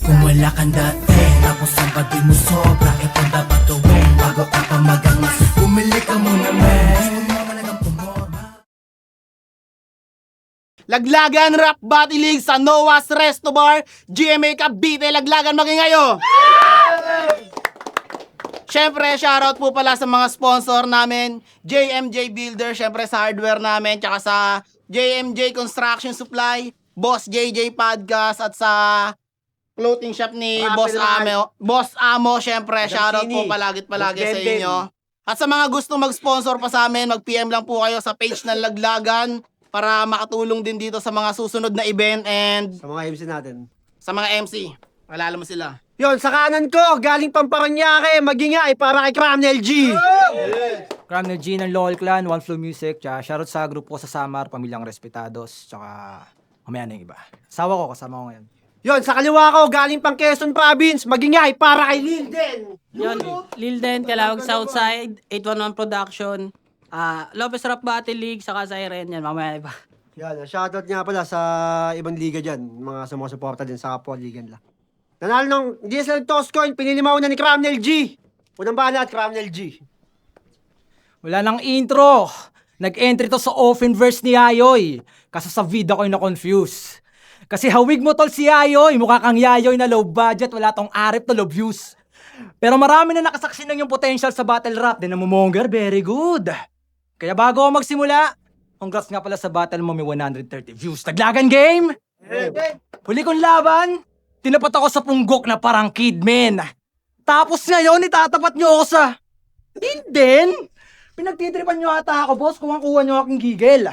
Kung wala kang dating, tapos ang pati mo sobra, ito dapat gawin bago ka pa magangas. Bumili ka muna, men. Pumamalagang pumorma. Laglagan Rap Battle League sa Noah's Resto Bar, GMA Cavite, Laglagan magingayo! Syempre, shoutout po pala sa mga sponsor namin, JMJ Builder, syempre sa hardware namin, tsaka sa JMJ Construction Supply, Boss JJ Podcast, at sa clothing shop ni Boss Amo. Boss Amo, syempre, shoutout po palagi sa inyo. At sa mga gustong mag-sponsor pa sa amin, mag-PM lang po kayo sa page ng Laglagan para makatulong din dito sa mga susunod na event and Sa mga MC natin. sa mga MC. Alala mo sila. Yon, sa kanan ko, galing Paranaque, magingay para kay Cramnel G. Cramnel G ng LOL Clan, One Flow Music, tsaka shoutout sa grupo ko sa Samar, Pamilyang Respetados, tsaka mamaya na yung iba. Asawa ko, kasama ko ngayon. Yon, sa kaliwa ko, galing pang Quezon Province, magingay para kay Lilden. Yun, Lilden, Calawag Southside, 811 Production, Lopez Rap Battle League, saka Siren, yan, mamaya iba. Yan, shoutout nga pala sa ibang liga dyan, mga sumusuporta din sa kapwa liga nila. Nanalo ng DSL Toss Coin, pinilimaw na ni Cramnel G. Unang bala at Cramnel G. Wala nang intro! Nag-entry to sa open verse ni Yayoy. Kaso sa video ko'y na-confuse. Kasi hawig mo tol si Yayoy, mukha kang Yayoy na low budget, wala tong arip na low views. Pero marami na nakasaksi ng yung potential sa battle rap, din na mumonger, very good. Kaya bago ako magsimula, congrats nga pala sa battle mo, may 130 views. Taglagan game! Huli kong laban, tinapat ako sa punggok na parang kidman. Tapos ngayon, itatapat nyo ako sa... Hindi! Pinagtitripan nyo ata ako, boss, kung kuha nyo aking gigil.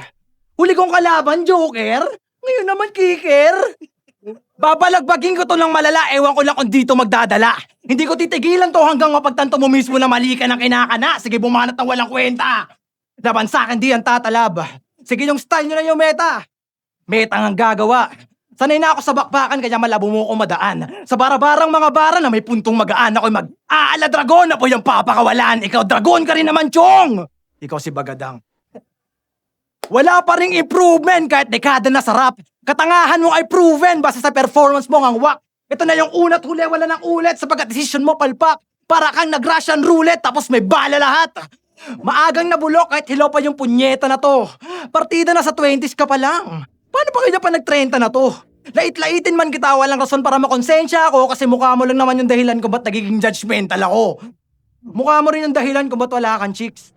Huli kong kalaban, Joker. Ngayon naman, kicker. Babalagbagin ko to ng malala, ewan ko lang kung dito magdadala. Hindi ko titigilan to hanggang mapagtanto mo mismo na mali ka ng kinakana. Sige, bumanat ng walang kwenta. Laban sa akin, di ang tatalab. Sige, yung style nyo na yung meta. Meta ang gagawa. Sanay na ako sa bakbakan kaya malabo mo ko madaan. Sa barabarang mga bara na may puntong magaan ako'y mag-aala dragon na po yung papakawalan. Ikaw dragon ka rin naman, Chong! Ikaw si Bagadang. Wala pa ring improvement kahit dekada na sarap. Katangahan mo ay proven basta sa performance mo ang wak. Ito na yung unat huli, wala nang ulit sapagkat decision mo palpak. Para kang nag-Russian roulette tapos may bala lahat. Maagang nabulok kahit hilaw pa yung punyeta na to. Partida na sa 20s ka pa lang. Paano pa kanya pa nag-30 na to? Lait-laitin man kita, walang rason para makonsensya ako kasi mukha mo lang naman yung dahilan kung ba't nagiging judgmental ako. Mukha mo rin yung dahilan kung ba't wala kang chicks.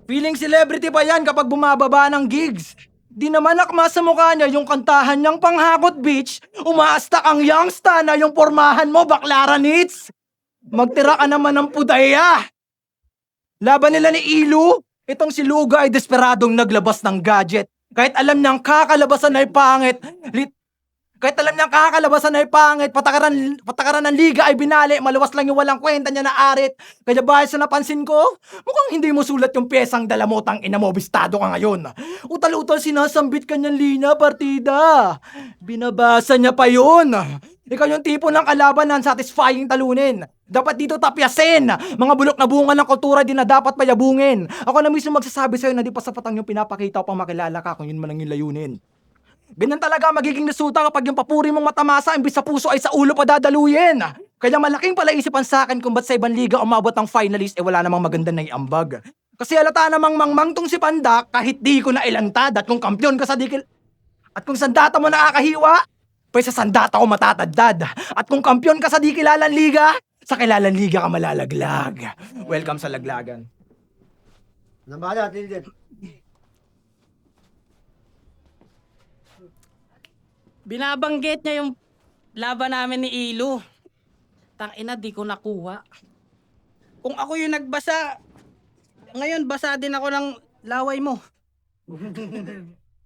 Feeling celebrity pa yan kapag bumababa ng gigs. Di naman akma sa mukha niya yung kantahan niyang panghakot bitch. Umaastak ang youngsta na yung pormahan mo baklaran hits. Magtira ka naman ng pudaya. Laban nila ni Ilu, itong si Luga ay desperadong naglabas ng gadget. Kahit alam niyang kakalabasan ay pangit, patakaran ng liga ay binali, maluwas lang yung walang kwenta niya na arit. Kaya bahal sa napansin ko, mukhang hindi mo sulat yung pyesang dala mo, tang ina mo, bistado ka ngayon. Utal-utal sinasambit kanyang linya, partida. Binabasa niya pa yun. Ikaw yung tipo ng kalaban na satisfying talunin. Dapat dito tapyasin. Mga bulok na bunga ng kultura din na dapat payabungin. Ako na mismo magsasabi sa'yo na di pa sapat ang yung pinapakita upang makilala ka kung yun man ang yung layunin. Ganyan talaga magiging nasuta kapag yung papuri mong matamasa imbis sa puso ay sa ulo pa dadaluyin. Kaya malaking palaisipan sa akin kung ba't sa ibang liga umabot ang finalist wala namang maganda na iambag. Kasi halata namang mangmang tong si Panda kahit di ko na ilantad at kung kampiyon ka sa dikil... At kung sandata mo nakakahiwa, pwede sa sandata ko matatadad. At kung kampiyon ka sa di kilalang liga, sa kilalang liga ka malalaglag. Welcome sa Laglagan. Unang bala at Lilden. Binabanggit niya yung laban namin ni Ilu. Tangina, di ko nakuha. Kung ako yung nagbasa, ngayon basa din ako ng laway mo.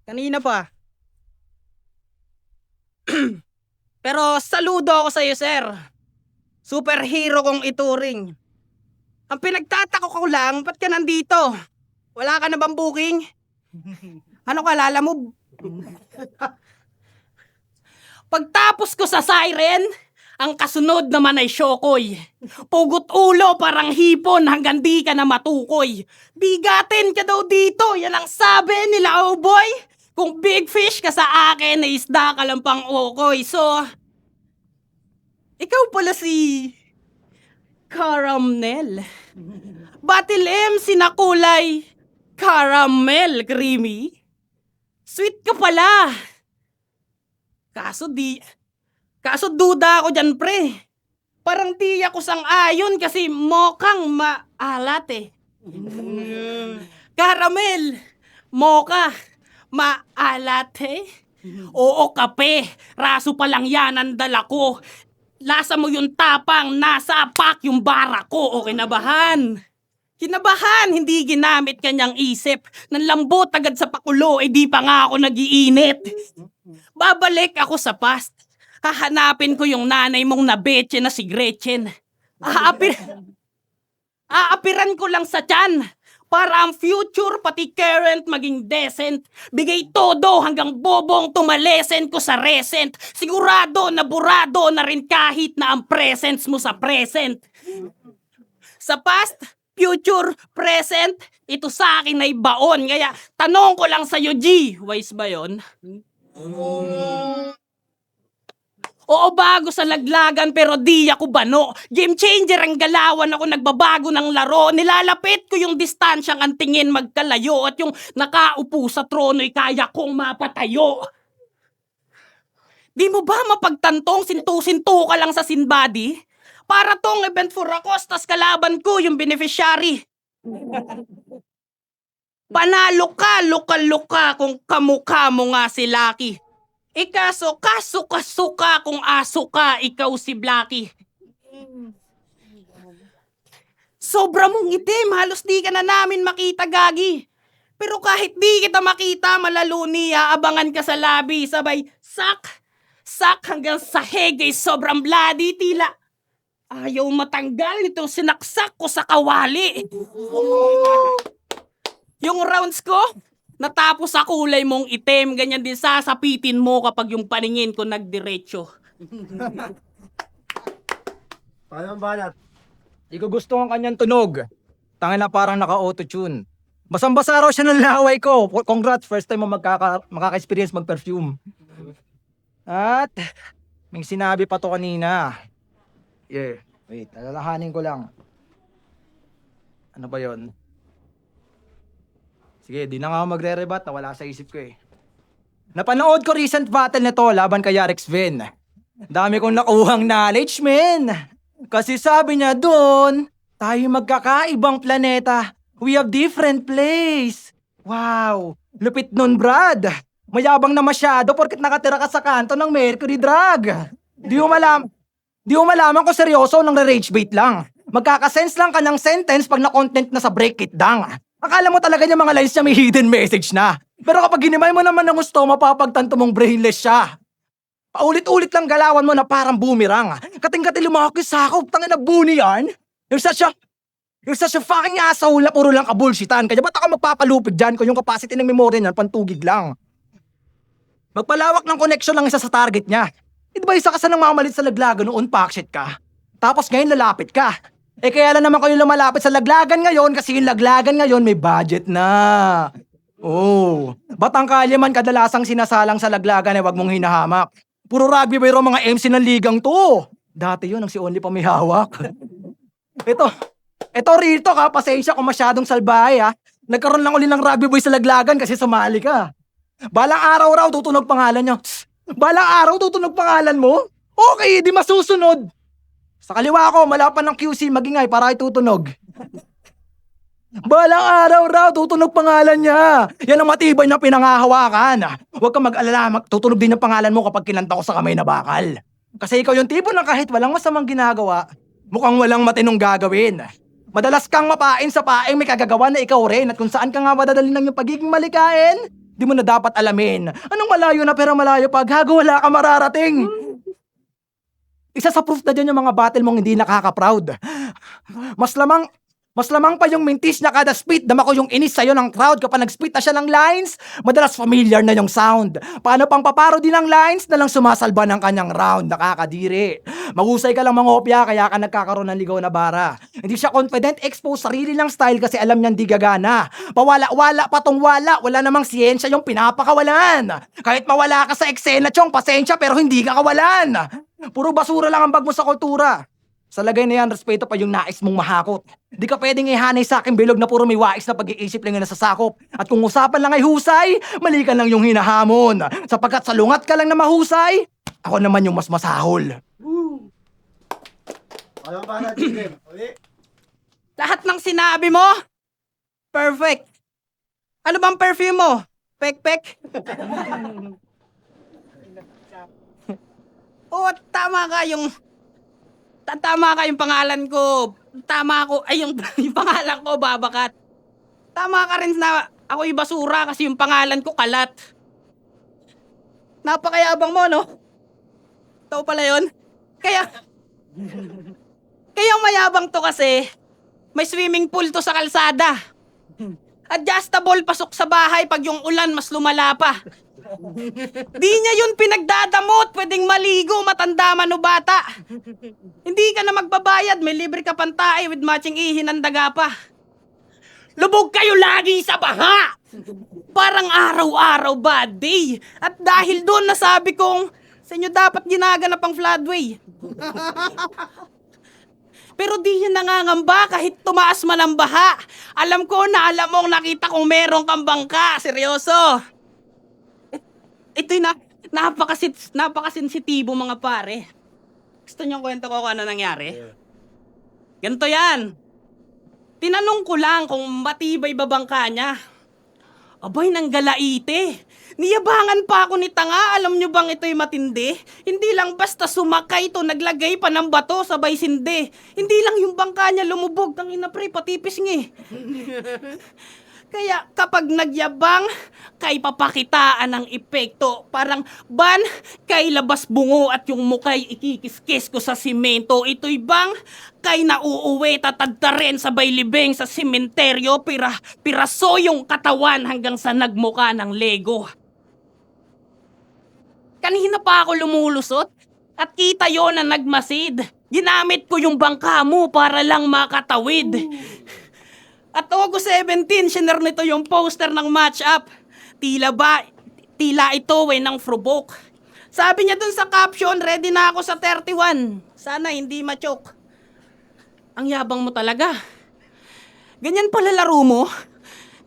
Kanina pa. Pero saludo ako sa iyo, sir. Superhero kong ituring. Ang pinagtatako ko lang, ba't ka nandito? Wala ka na bang booking? Ano kalala mo? Pagtapos ko sa Siren, ang kasunod naman ay Shokoy. Pugot ulo parang hipon hanggang di ka na matukoy. Bigatin ka daw dito, yan ang sabi nila, oh boy. Kung big fish ka sa akin, na isda ka lang pang okoy. So, Ikaw pala si Caramel. Battle MC na kulay caramel creamy. Sweet ka pala. Kaso duda ako dyan, pre. Parang di ako sang-ayon kasi mokhang maalat eh. Caramel, mocha, maalat eh. Oo, kape. Raso pa lang yan ang dala ko. Lasa mo yung tapang, nasa pak yung bara ko. O kinabahan. Kinabahan, hindi ginamit kanyang isip. Nanlambot agad sa pakulo, eh di pa nga ako nagiinit. Babalik ako sa past. Hahanapin ko yung nanay mong nabetche na si Gretchen. Aapiran ko lang sa tiyan. Para ang future pati current maging decent. Bigay todo hanggang bobong tumalesen ko sa recent. Sigurado na burado na rin kahit na ang presence mo sa present. Sa past, future, present, ito sa akin ay baon. Kaya tanong ko lang sa'yo, G, wise ba yon? Oo, bago sa laglagan pero di ako bano. Game changer ang galawan ako, nagbabago ng laro. Nilalapit ko yung distansyang ang tingin magkalayo at yung nakaupo sa trono'y kaya kong mapatayo. Di mo ba mapagtantong sintu-sintu ka lang sa sinbody? Para tong event for Racos, tas kalaban ko yung beneficiary. Panalo ka, luka-luka kung kamukha mo nga si Lucky. Kaso kasuka kung aso ka, ikaw si Blacky. Sobra mong itim, halos di ka na namin makita, Gagi. Pero kahit di kita makita, malalo niya, abangan ka sa labi, sabay sak hanggang sa hegay, sobrang bloody, tila ayaw matanggal nitong sinaksak ko sa kawali. Yung rounds ko, natapos sa kulay mong itim, ganyan din sasapitin mo kapag yung paningin ko nagdiretso. Paano ang banat? Di ko gusto ang kanyang tunog. Tangin na parang naka-auto-tune. Basang-basa raw siya ng laway ko. Congrats, first time mo makaka-experience mag-perfume. At may sinabi pa to kanina. Yeah, wait, alalahanin ko lang. Ano ba yon? Sige, di na nga ako magre-rebat, nawala sa isip ko eh. Napanood ko recent battle nito laban kay Yarex Ven. Dami kong nakuhang knowledge, men. Kasi sabi niya doon, tayo magkakaibang planeta. We have different place. Wow, lupit nun, Brad. Mayabang na masyado porket nakatira ka sa kanto ng Mercury Drug. Di mo malaman kung seryoso nang rage bait lang. Magkakasense lang ka ng sentence pag na-content na sa break it down. Akala mo talaga yung mga lines niya may hidden message na. Pero kapag ginimay mo naman ng gusto, mapapagtanto mong brainless siya. Paulit-ulit lang galawan mo na parang boomerang. Kating-kating lumaki sakop, tangin na buni yan. You're such a fucking asshole na puro lang kabulsitan. Kaya ba't ako magpapalupig dyan kung yung capacity ng memory niyan pantugig lang? Magpalawak ng connection lang isa sa target niya. Di ba isa ka sa nang mamalit sa laglagan noon, pakshit ka? Tapos ngayon lalapit ka. Kaya lang naman kayo lumalapit sa laglagan ngayon kasi yung laglagan ngayon may budget na. Oh, batang kalye man kadalasang sinasalang sa laglagan wag mong hinahamak. Puro rugby bayro mga MC ng ligang to. Dati yun ang si Only pa may hawak. Ito rito ka, pasensya kung masyadong salbahe ha. Nagkaroon lang uli ng rugby boy sa laglagan kasi sumali ka. Balang araw raw tutunog pangalan niya. Balang araw tutunog pangalan mo? Okay, di masusunod. Sa kaliwa ko, malapan ng QC, magingay para itutunog. Balang araw raw, tutunog pangalan niya. Yan ang matibay na pinangahawakan. Huwag kang mag-alala, tutunog din ang pangalan mo kapag kinanta ko sa kamay na bakal. Kasi ikaw yung tipo na kahit walang masamang ginagawa, mukhang walang matinong gagawin. Madalas kang mapain sa paeng may kagagawa na ikaw rin at kung saan ka nga madadali ng yung pagiging malikain, di mo na dapat alamin. Anong malayo na pero malayo pag wala ka mararating. Isa sa proof na dyan yung mga battle mong hindi nakaka-proud. Mas lamang pa yung mintis na kada spit. Dama ko yung inis sa'yo ng crowd kapag nag-spit na siya ng lines. Madalas familiar na yung sound. Paano pang paparo din ng lines na lang sumasalba ng kanyang round. Nakakadiri. Mahusay ka lang mangopya kaya ka nagkakaroon ng ligaw na bara. Hindi siya confident, expose sarili ng style kasi alam niyang di gagana. Pawala-wala, patong-wala. Wala namang siyensya yung pinapakawalan. Kahit mawala ka sa eksena, chong, pasensya pero hindi ka kawalan. Puro basura lang ang bag mo sa kultura. Sa lagay na yan, respeto pa yung nais mong mahakot. Di ka pwedeng ihanay sa akin bilog na puro may wais na pag-iisip lang yung nasasakop. At kung usapan lang ay husay, mali ka lang yung hinahamon. Sapagkat salungat ka lang na mahusay, ako naman yung mas masahol. Alam ba na, Jim? Uli. Lahat ng sinabi mo, perfect. Ano bang perfume mo? Pek-pek? Oo, tama ka yung pangalan ko. Tama ako, ay yung, yung pangalan ko, Babakat. Tama ka rin na ako yung basura kasi yung pangalan ko, Kalat. Napakayabang mo, no? Ikaw pala yun. Kaya mayabang to kasi may swimming pool to sa kalsada. Adjustable pasok sa bahay pag yung ulan mas lumala pa. Di niya yun pinagdadamot, pwedeng maligo, matanda man o bata. Hindi ka na magbabayad, may libre ka pantae with matching ihi ng daga pa. Lubog kayo lagi sa baha! Parang araw-araw bad day. At dahil doon nasabi kong, sa inyo dapat ginaganap ang floodway. Pero di yan nangangamba kahit tumaas man ang baha. Alam ko na alam mong nakita kong meron kang bangka. Seryoso. Ito'y napakasensitibo mga pare. Gusto niyong kwento ko kung ano nangyari? Ganito yan. Tinanong ko lang kung matibay ba bangka niya. Abay, nang galaite. Niyabangan pa ako ni tanga. Alam niyo bang ito'y matindi? Hindi lang basta sumakay to, naglagay pa ng bato sabay sindi. Hindi lang yung bangka niya lumubog. Tangina pre, patipis ngi. Kaya kapag nagyabang, kay papakitaan ng epekto. Parang ban, kay labas bungo at yung mukay ikikiskis ko sa simento. Ito'y bang, kay nauuwi tatadta rin sabay libeng sa sementeryo. Piraso yung katawan hanggang sa nagmuka ng Lego. Kanina pa ako lumulusot at kita yon na nagmasid. Ginamit ko yung bangka mo para lang makatawid. At August 17, sinare nito yung poster ng match-up. Tila ito ng Frobok. Sabi niya dun sa caption, ready na ako sa 31. Sana hindi ma-choke. Ang yabang mo talaga. Ganyan pala laro mo.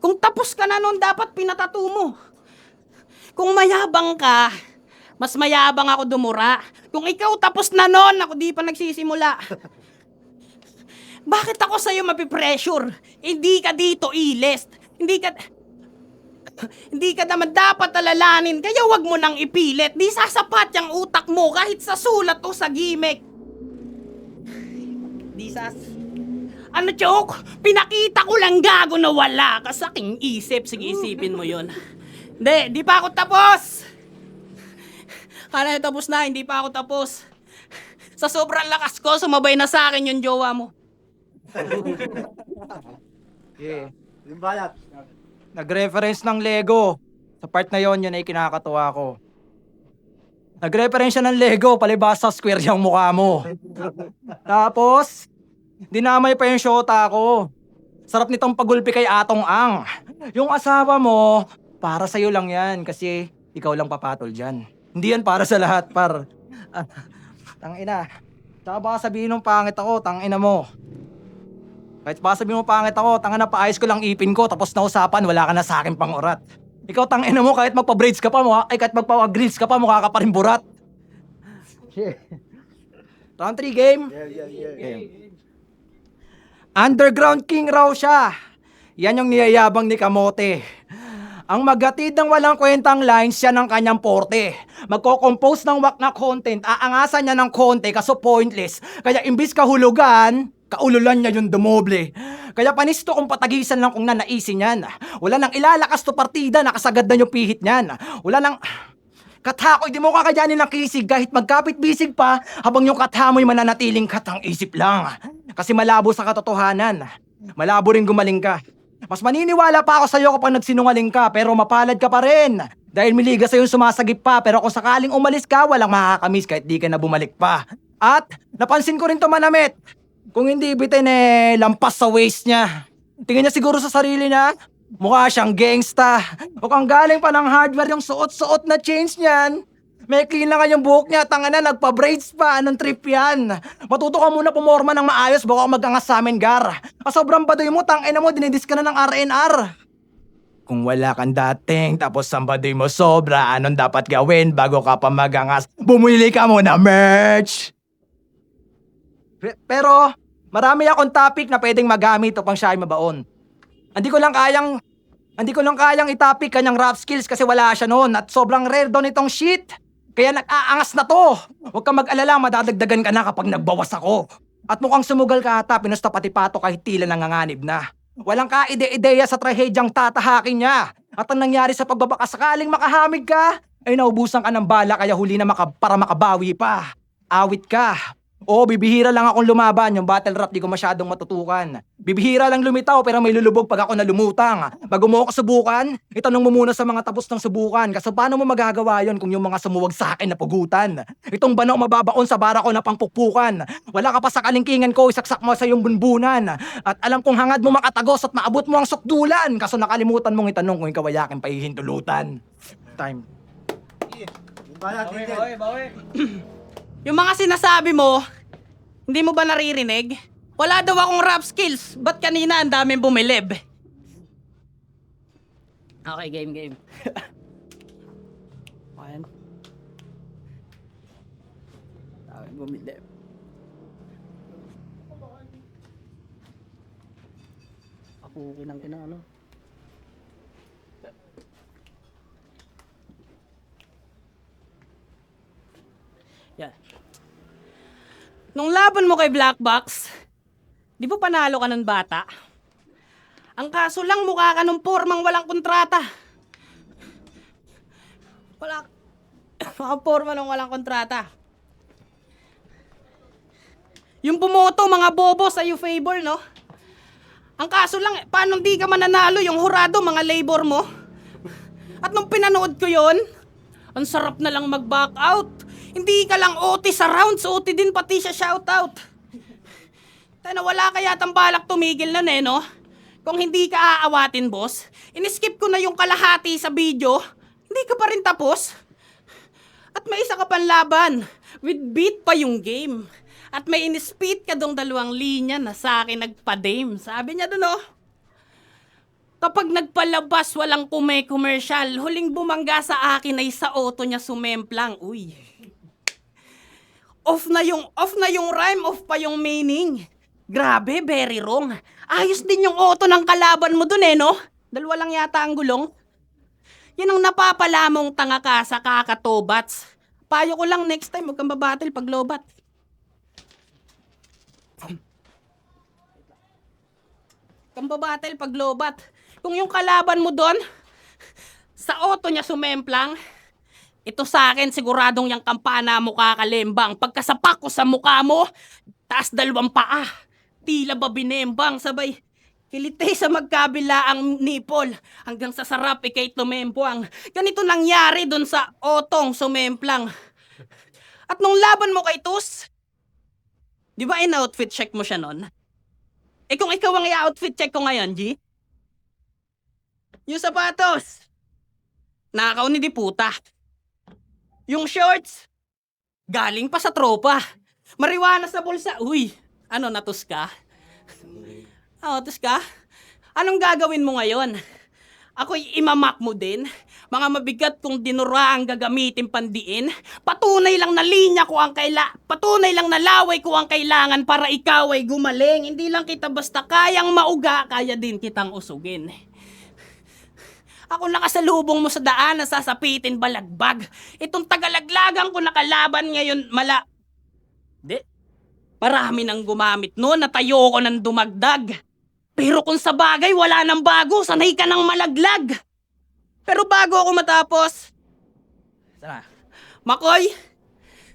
Kung tapos ka na nun, dapat pinatato mo. Kung mayabang ka, mas mayabang ako dumura. Kung ikaw tapos na nun, ako di pa nagsisimula. Bakit ako sa'yo mapipressure? Hindi ka dito ilest. Hindi ka naman dapat alalanin, kaya wag mo nang ipilit. Di sasapat yung utak mo kahit sa sulat o sa gimmick. Ano, Chok? Pinakita ko lang gago na wala ka sa aking isip. Sige, isipin mo yun. Di pa ako tapos. Kala na tapos na, hindi pa ako tapos. Sa sobrang lakas ko, sumabay na sa akin yung jowa mo. Yeah. Yung balat. Nag-reference ng Lego. Sa part na yon, yun ay kinakatuwa ko. Nag-reference siya ng Lego, palibasa square yung mukha mo. Tapos, dinamay pa yung shota ko. Sarap nitong pagulpi kay Atong Ang. Yung asawa mo, para sa'yo lang yan kasi ikaw lang papatol dyan. Hindi yan para sa lahat, par. Tangina. Tsaka baka sabihin ng pangit ako, tangina mo. Kahit baka sabihin mo pangit ako, tanga na paayos ko lang ipin ko, tapos na usapan, wala ka na sa akin pang urat. Ikaw tangina mo, kahit magpa-braids ka pa, kahit magpa-grills ka pa, mukha ka pa rin burat. Round 3 game? Yeah. Underground king raw siya. Yan yung niyayabang ni Kamote. Ang magatid ng walang kwentang lines siya ng kanyang porte. Magko-compose ng wak na content, aangasan niya ng konti kaso pointless. Kaya imbis kahulugan, kaululan niya yung dumoble. Kaya panisto kung patagisan lang kung nanaisin yan. Wala nang ilalakas to partida, nakasagad na yung pihit niyan. Wala nang... Katha ko, hindi mo kakayanin ng kisig kahit magkapit-bisig pa habang yung katha mo'y mananatiling katang isip lang. Kasi malabo sa katotohanan. Malabo rin gumaling ka. Mas maniniwala pa ako sa'yo kapag nagsinungaling ka pero mapalad ka pa rin. Dahil miliga sa'yo sumasagip pa pero kung sakaling umalis ka, walang makakamiss kahit di ka na bumalik pa. At napansin ko rin to manamit. Kung hindi bitin lampas sa waist niya. Tingin niya siguro sa sarili niya. Mukha siyang gangsta. O kung galing pa ng hardware yung suot-suot na chains niyan. May clean lang nga yung buhok niya, tanga na, nagpa-braids pa, anong trip yan? Matuto ka muna pumorma ng maayos bago ka mag-angas sa amin, Gar. Sobrang baduy mo, tangina mo, dinidis ka na ng RNR. Kung wala kang dating, tapos ang baduy mo sobra, anong dapat gawin bago ka pa mag-angas? Bumili ka muna, merch! Pero, marami akong topic na pwedeng magamit upang siya ay mabaon. Hindi ko lang kayang itapik kanyang rap skills kasi wala siya noon at sobrang rare daw nitong shit. Kaya nag-aangas na to. Huwag kang mag-alala, madadagdagan ka na kapag nagbawas ako. At mukhang sumugal ka ata, pinusta pati pato kahit tila nanganganib na. Walang kaide-ideya sa trahedyang tatahakin niya. At ang nangyari sa pagbabaka sakaling makahamig ka, ay naubusan ka ng bala kaya huli na para makabawi pa. Awit ka. Oo, bibihira lang akong lumaban. Yung battle rap di ko masyadong matutukan. Bibihira lang lumitaw pero may lulubog pag ako nalumutang. Bago mo ako subukan, itanong mo muna sa mga tapos ng subukan. Kasi paano mo magagawa yon kung yung mga sumuwag sa akin na pugutan? Itong banaw mababaon sa bara ko na pangpukpukan. Wala ka pa sa kalingkingan ko, isaksak mo sa iyong bunbunan. At alam kong hangad mo makatagos at maabot mo ang sukdulan. Kaso nakalimutan mong itanong kung ikaw ay aking pahihintulutan. Time. Yung mga sinasabi mo, hindi mo ba naririnig? Wala daw akong rap skills. Ba't kanina ang daming bumilib? Okay, game. Ayan. Daming bumilib. Papukin ang ano. Yan. Nung laban mo kay Black Box, di ba panalo ka ng bata? Ang kaso lang mukha ka ng pormang walang kontrata. Wala ka porma ng walang kontrata. Yung bumoto, mga bobo sa'yo favor, no? Ang kaso lang, paano di ka mananalo yung hurado, mga labor mo? At nung pinanood ko yon, ang sarap na lang mag-back out. Hindi ka lang OT sa rounds, OT din pati siya shoutout. Tayo wala kaya tang balak tumigil na no? Kung hindi ka aawatin, boss, in-skip ko na yung kalahati sa video, hindi ka pa rin tapos. At may isa ka pang laban, with beat pa yung game. At may in-speed ka dong 2 linya na sa akin nagpa-dame. Sabi niya dun, kapag nagpalabas walang commercial, huling bumangga sa akin ay sa auto niya sumemplang. Uy. Off na yung rhyme, off pa yung meaning. Grabe, very wrong. Ayos din yung auto ng kalaban mo dun no? 2 lang yata ang gulong. Yan ang napapala mong tanga ka sa kakatobats. Payo ko lang next time, huwag kang babattle pag lobat. Kang babattle pag lobat. Kung yung kalaban mo doon, sa auto niya sumemplang, ito sa akin, siguradong yung kampana mo kakalembang. Pagkasapak ko sa mukha mo, taas 2 paa. Tila ba binembang, sabay. Kilitay sa magkabila ang nipol. Hanggang sa sarap, ikay tumempuang. Ganito nangyari dun sa otong sumemplang. At nung laban mo kay Tus, di ba in-outfit check mo siya nun? Eh kung ikaw ang i-outfit check ko ngayon, G? Yung sapatos, nakaw ni di puta. Yung shorts, galing pa sa tropa. Marijuana sa bulsa. Uy, ano, natus ka? Tus ka? Anong gagawin mo ngayon? Ako'y imamak mo din. Mga mabigat kong dinura ang gagamitin pandiin. Patunay lang na linya ko ang patunay lang na laway ko ang kailangan para ikaw ay gumaling. Hindi lang kita basta kayang mauga, kaya din kitang usugin. Ako nakasalubong mo sa daan na sasapitin balagbag. Itong tagalaglagang ko nakalaban ngayon Marami nang gumamit noon, natayo ko ng dumagdag. Pero kung sa bagay wala nang bago, sanay ka nang malaglag. Pero bago ako matapos, Makoy,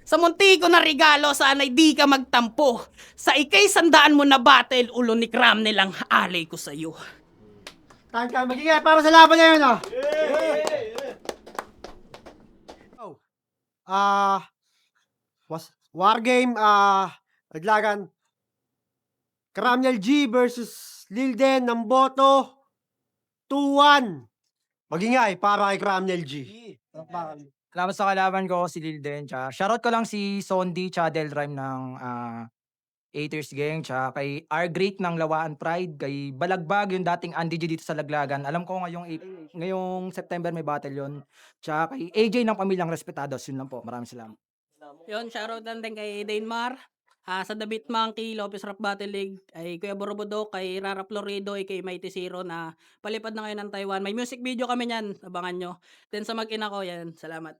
sa munti ko na regalo, sana'y di ka magtampo. Sa ikay 100 mo na battle, ulo ni Cram nilang alay ko sa'yo. Tahan ka, magiging para sa laban na yun, War game, Naglagan. Karamyal G versus Lilden ng boto 2-1. Magingay para kay Karamyal G. Salamat sa kalaban ko, si Lilden. Tsaka shoutout ko lang si Sondi tsaka Del Rhyme ng Haters Gang. Tsaka kay R. Great ng Lawaan Pride. Kay Balagbag, yung dating Andy G dito sa Laglagan. Alam ko ngayong September may battle yun. Tsaka kay AJ ng Pamilyang Respetados. Yun lang po. Maraming salamat. Yun, shoutout lang din kay Dainmar. Sa The Beat Monkey, Lopez Rap Battle League, ay Kuya Borobodo, kay Rara Florido, kay Mighty Zero na palipad na ngayon ng Taiwan. May music video kami niyan, abangan nyo. Then sa mag-ina ko, yan, salamat.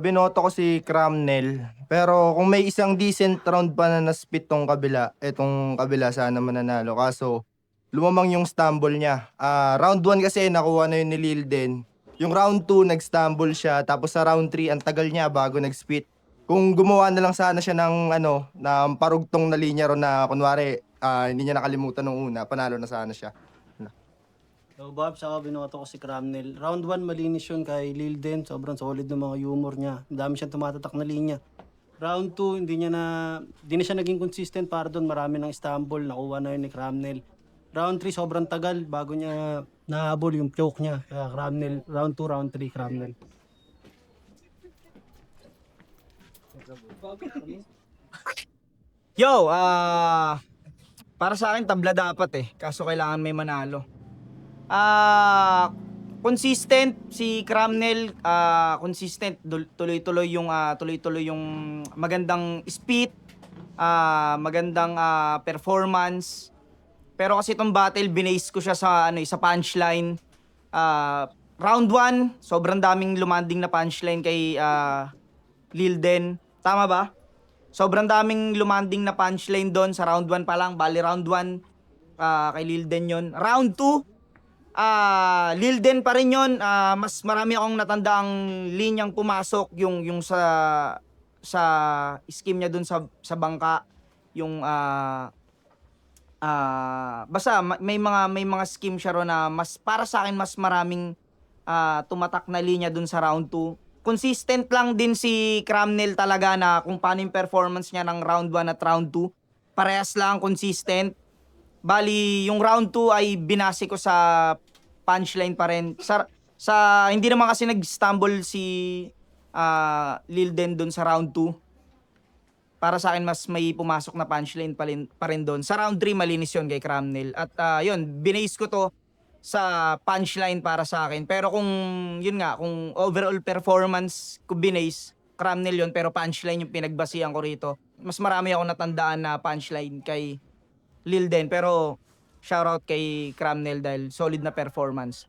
Binoto ko si Cramnel. Pero kung may isang decent round pa na na-spit tong kabila, etong kabila sana mananalo. Kaso, lumamang yung stumble niya. Round 1 kasi nakuha na yun ni Lilden. Yung round 2, nag-stumble siya. Tapos sa round 3, ang tagal niya bago nag-spit. Kung gumawa na lang sana siya ng, ng parugtong na linya ron na kunwari, hindi niya nakalimutan nung una, panalo na sana siya. So, Bob, saka binoto ko si Cramnel. Round 1, malinis yun kay Lilden. Sobrang solid ng mga humor niya. Ang dami siyang tumatatak na linya. Round 2, hindi na siya naging consistent para doon. Marami ng stumble. Nakuha na yun ni Cramnel. Round 3, sobrang tagal bago niya nahabol yung choke niya. Kaya Cramnel, round 2, round 3, Cramnel. Yo, para sa akin tabla dapat kaso kailangan may manalo. Consistent si Cramnel, consistent, tuloy-tuloy yung magandang speed, magandang performance. Pero kasi itong battle binase ko siya sa sa punchline. Round 1, sobrang daming lumanding na punchline kay Lilden. Tama ba? Sobrang daming lumanding na punchline doon sa round 1 pa lang. Bali round 1 kay Lilden yon. Round 2, Lilden pa rin yon. Mas marami akong natandaang linyang pumasok yung sa scheme niya doon sa bangka. Yung basta may mga scheme siya ro na mas para sa akin mas maraming tumatak na linya doon sa round 2. Consistent lang din si Cramnel talaga na kung paano yung performance niya ng round 1 at round 2. Parehas lang, consistent. Bali, yung round 2 ay binase ko sa punchline pa rin. Sa hindi naman kasi nag-stumble si Lilden dun sa round 2. Para sa akin, mas may pumasok na punchline pa rin doon. Sa round 3, malinis yun kay Cramnel. At yun, binase ko to sa punchline para sa akin. Pero kung overall performance ko binase, Cramnel yun, pero punchline yung pinagbasihan ko rito. Mas marami ako natandaan na punchline kay Lilden, pero shoutout kay Cramnel dahil solid na performance.